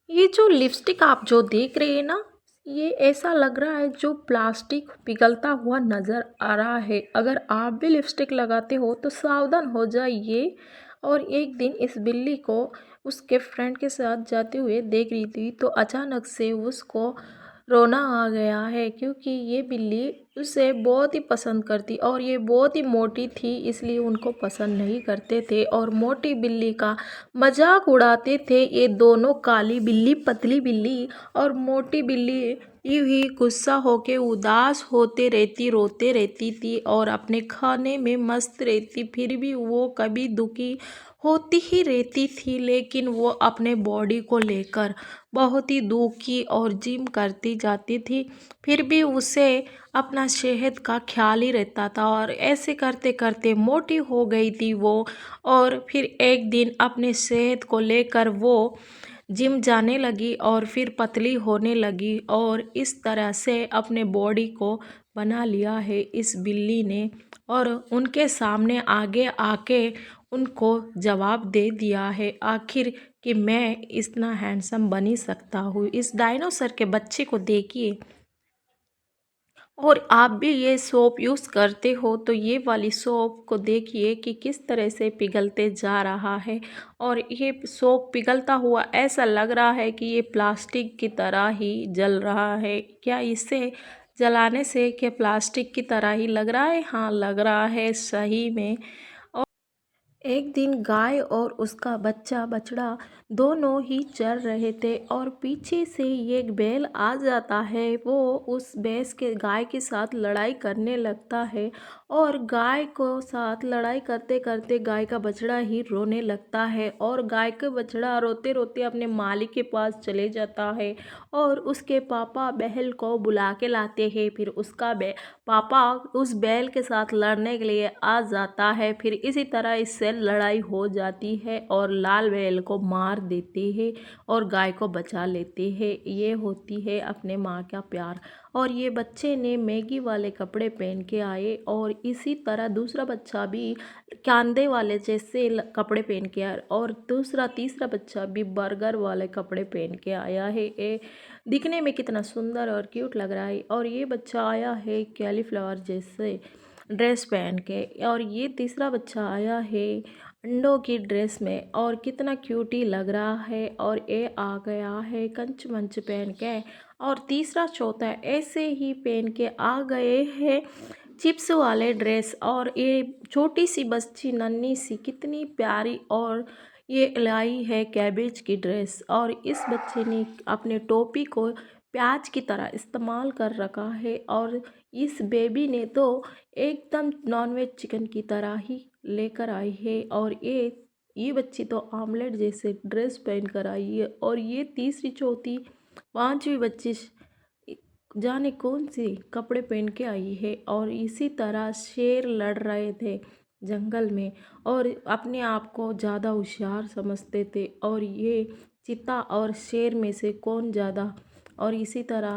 ये जो लिपस्टिक आप जो देख रहे हैं ना, ये ऐसा लग रहा है जो प्लास्टिक पिघलता हुआ नज़र आ रहा है। अगर आप भी लिपस्टिक लगाते हो तो सावधान हो जाइए। और एक दिन इस बिल्ली को उसके फ्रेंड के साथ जाते हुए देख रही थी तो अचानक से उसको रोना आ गया है, क्योंकि ये बिल्ली उसे बहुत ही पसंद करती और ये बहुत ही मोटी थी, इसलिए उनको पसंद नहीं करते थे और मोटी बिल्ली का मजाक उड़ाते थे। ये दोनों, काली बिल्ली, पतली बिल्ली और मोटी बिल्ली, यूं ही गुस्सा होके उदास होते रहती, रोते रहती थी और अपने खाने में मस्त रहती, फिर भी वो कभी दुखी होती ही रहती थी। लेकिन वो अपने बॉडी को लेकर बहुत ही दुखी और जिम करती जाती थी, फिर भी उसे अपना सेहत का ख्याल ही रहता था और ऐसे करते करते मोटी हो गई थी वो। और फिर एक दिन अपने सेहत को लेकर वो जिम जाने लगी और फिर पतली होने लगी और इस तरह से अपने बॉडी को बना लिया है इस बिल्ली ने। और उनके सामने आगे आके उनको जवाब दे दिया है आखिर कि मैं इतना हैंडसम बन ही सकता हूँ। इस डायनासोर के बच्चे को देखिए। और आप भी ये सोप यूज़ करते हो तो ये वाली सोप को देखिए कि किस तरह से पिघलते जा रहा है। और ये सोप पिघलता हुआ ऐसा लग रहा है कि ये प्लास्टिक की तरह ही जल रहा है। क्या इसे जलाने से क्या प्लास्टिक की तरह ही लग रहा है? हाँ, लग रहा है सही में। एक दिन गाय और उसका बच्चा बछड़ा दोनों ही चर रहे थे और पीछे से एक बैल आ जाता है। वो उस भैंस के गाय के साथ लड़ाई करने लगता है और गाय को साथ लड़ाई करते करते गाय का बछड़ा ही रोने लगता है और गाय का बछड़ा रोते रोते अपने मालिक के पास चले जाता है और उसके पापा बैल को बुला के लाते हैं। फिर उसका पापा उस बैल के साथ लड़ने के लिए आ जाता है। फिर इसी तरह इससे लड़ाई हो जाती है और लाल बैल को मार देते हैं और गाय को बचा लेते हैं। ये होती है अपने माँ का प्यार। और ये बच्चे ने मैगी वाले कपड़े पहन के आए और इसी तरह दूसरा बच्चा भी कांदे वाले जैसे कपड़े पहन के आया और दूसरा तीसरा बच्चा भी बर्गर वाले कपड़े पहन के आया है। ये दिखने में कितना सुंदर और क्यूट लग रहा है। और ये बच्चा आया है कैलीफ्लावर जैसे ड्रेस पहन के और ये तीसरा बच्चा आया है अंडों की ड्रेस में और कितना क्यूटी लग रहा है। और ये आ गया है कंच मंच पहन के और तीसरा चौथा ऐसे ही पहन के आ गए हैं चिप्स वाले ड्रेस। और ये छोटी सी बच्ची नन्ही सी कितनी प्यारी और ये लाई है कैबेज की ड्रेस। और इस बच्चे ने अपने टोपी को प्याज की तरह इस्तेमाल कर रखा है और इस बेबी ने तो एकदम नॉनवेज चिकन की तरह ही लेकर आई है। और ये बच्ची तो आमलेट जैसे ड्रेस पहन कर आई है और ये तीसरी चौथी पांचवी बच्ची जाने कौन सी कपड़े पहन के आई है। और इसी तरह शेर लड़ रहे थे जंगल में और अपने आप को ज़्यादा होशियार समझते थे और ये चीता और शेर में से कौन ज़्यादा। और इसी तरह